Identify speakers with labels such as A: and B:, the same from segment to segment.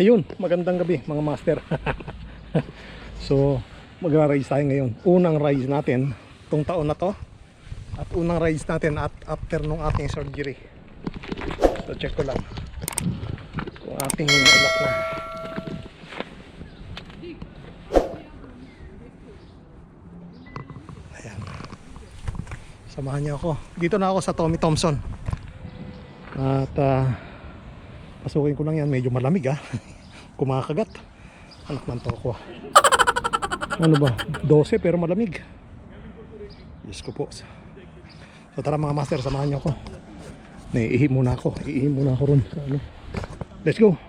A: Ayun, magandang gabi mga master. So, magra-rise tayo ngayon. Unang rise natin itong taon na to. At unang rise natin at after nung ating surgery. So, check ko lang kung ating nailak na. Ayan. Samahan niyo ako. Dito na ako sa Tommy Thompson. At pasukin ko lang yan. Medyo malamig kumakagat. Anak ng toko. Ano ba? 12 pero malamig. Yes ko po. So tara mga master, samahan niyo ako. Naiihi muna ako. Iihi muna ako ron. Let's go.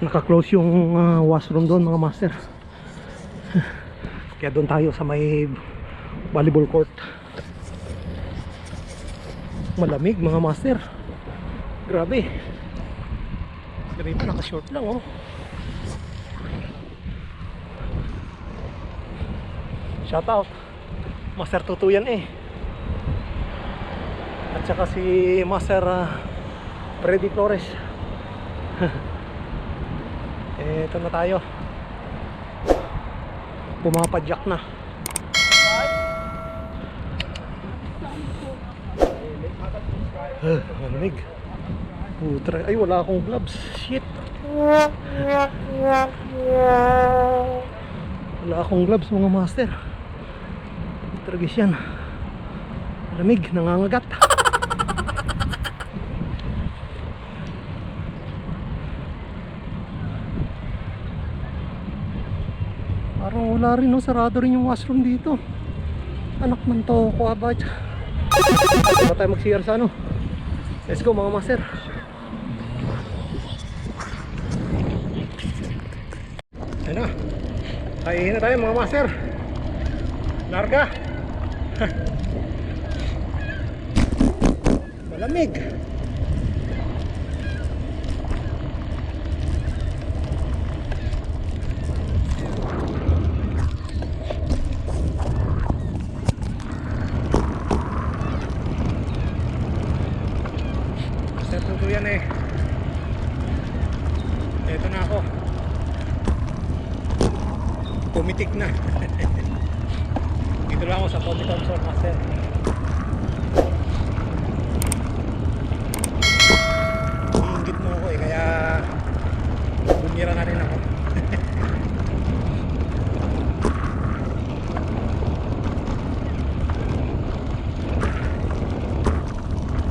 A: Naka-close yung washroom doon mga master. Kaya doon tayo sa may volleyball court. Malamig mga master. Grabe. Ganito naka-short lang Shout out Master Tutuyan at saka si Master Freddy Flores. Ito na tayo. Pumapadyak na. Malamig. Putra. Ay, wala akong gloves. Shit. Wala akong gloves mga master. Tragis yan. Malamig. Nangangagat. Parang wala rin sarado rin yung washroom dito. Anak ng toko ba? Wala tayo mag-CR sa Let's go mga master. Ayun na. Kain na tayo mga master. Larga. Malamig. Ito yan Ito na ako. Pumitik na. Dito lang ako sa Tommy Thompson master. Iingit mo ako kaya bumira na rin ako.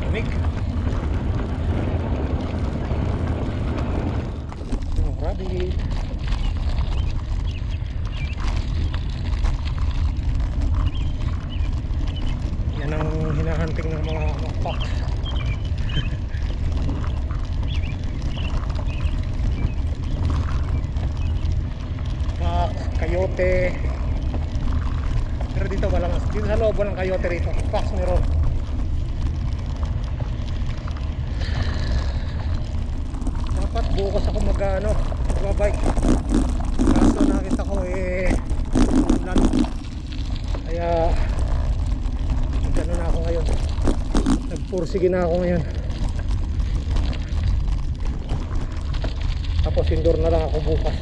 A: Lamig. Rabbit. Yan ang hinahanting ng mga fox. Fox, coyote. Pero dito walang, dito sa loob walang coyote rito. Fox meron. Dapat bukas ako magbabike. Kaso nakita ko ulan. Kaya gano'n na ako ngayon. Nagpursige na ako ngayon. Tapos indoor na lang ako bukas.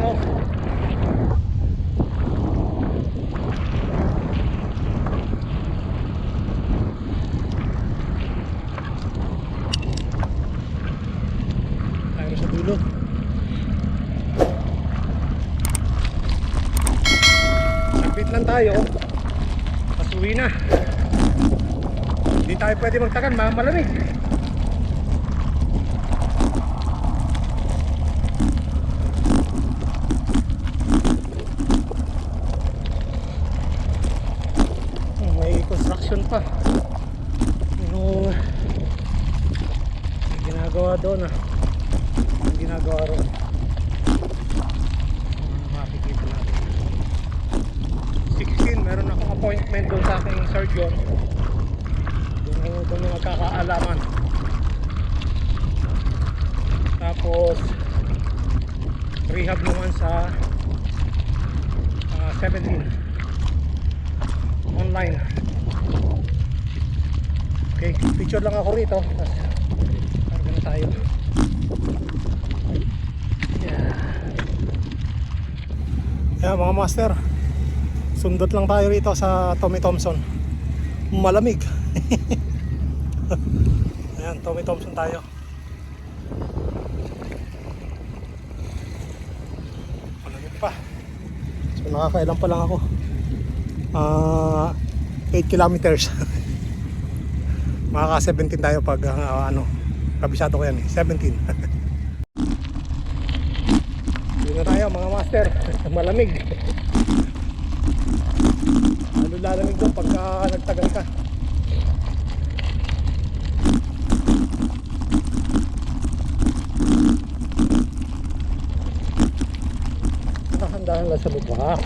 A: Oh. Tayo sa dulo. Saglit lang tayo. Pasuwi na. Hindi tayo pwede magtakan, malamig. May construction pa. Ano ginagawa doon ah. Ang ginagawa roon. Makikita natin. 16, meron akong appointment doon sa aking surgeon. Doon yung magkakaalaman. Tapos rehab naman sa 17 online. Okay, picture lang ako rito. Tapos karga na tayo. Yeah, mga master, sundot lang tayo rito sa Tommy Thompson. Malamig. Ayan, Tommy Thompson tayo. Malamig pa. So nakakailan pa lang ako. 8 kilometers. Makaka 17 tayo pag kabisado ko yan eh. 17. Yun na tayo mga master. Malamig. Lalo lalamig doon pagka nagtagal ka. Nakahandahan lang sa lubak.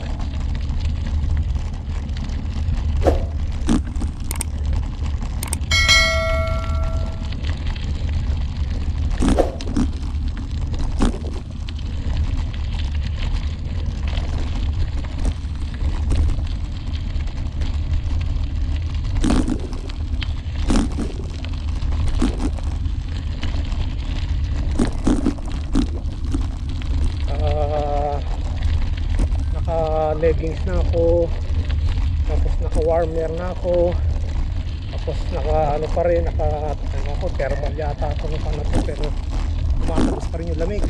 A: Leggings na ako, tapos naka warmer na ako, tapos naka ano pa rin, naka ano ako, thermal yata ako nung ano to, pero tumatagos pa rin yung lamig.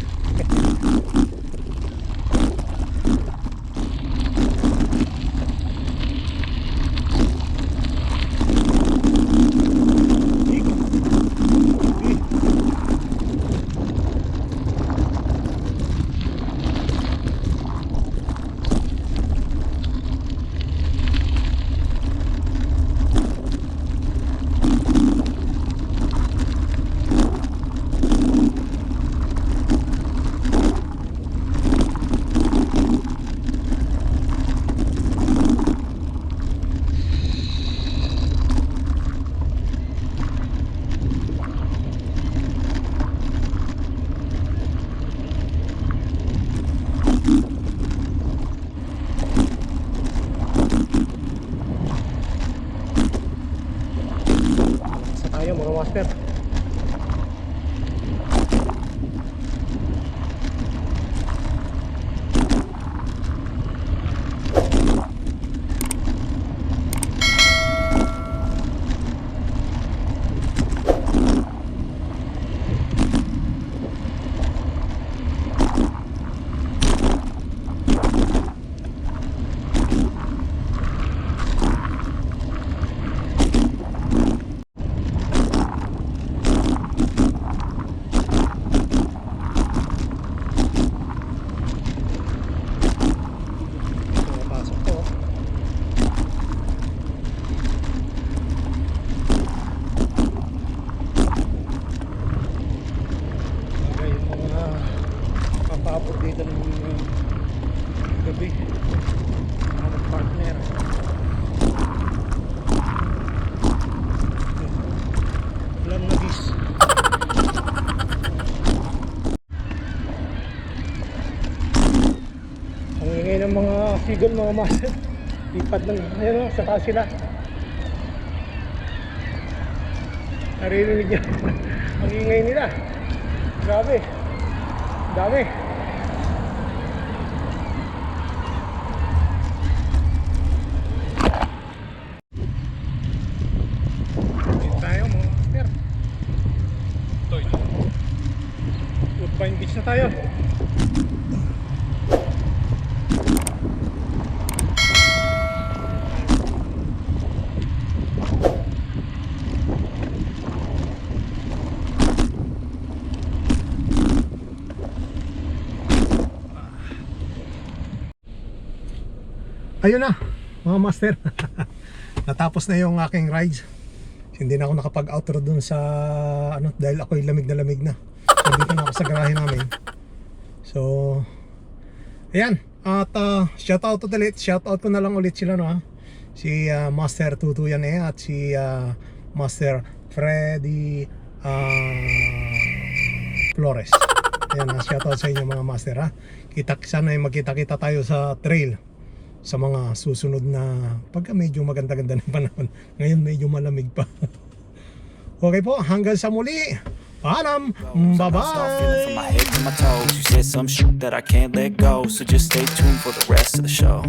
A: Tayo mga master. Paabot dito ng gabi mga partner. Ulan na bis. Ang ingay ng mga seagull mga master. Lipad lang. Ayan o, sa taas sila. Naririnig yan. Ang ingay nila. Grabe. Dami. tayo. Ayun na, mga master. Natapos na yung aking rides. Hindi na ako nakapag-outro dun sa ano dahil ako'y lamig na. So dito na ako sa garahe namin. So ayan, at shoutout ulit. Shoutout ko na lang ulit sila, no, ha? Si Master Tutuyan at si Master Freddy Flores. Ayan, shoutout sa inyo mga master, ha. Sana ay magkita-kita tayo sa trail sa mga susunod na pagka medyo maganda-ganda ng panahon. Ngayon medyo malamig pa. Okay po, hanggang sa muli. Paalam. Bye-bye.
B: You said some shit that I can't let go, so just stay tuned for the rest of the show.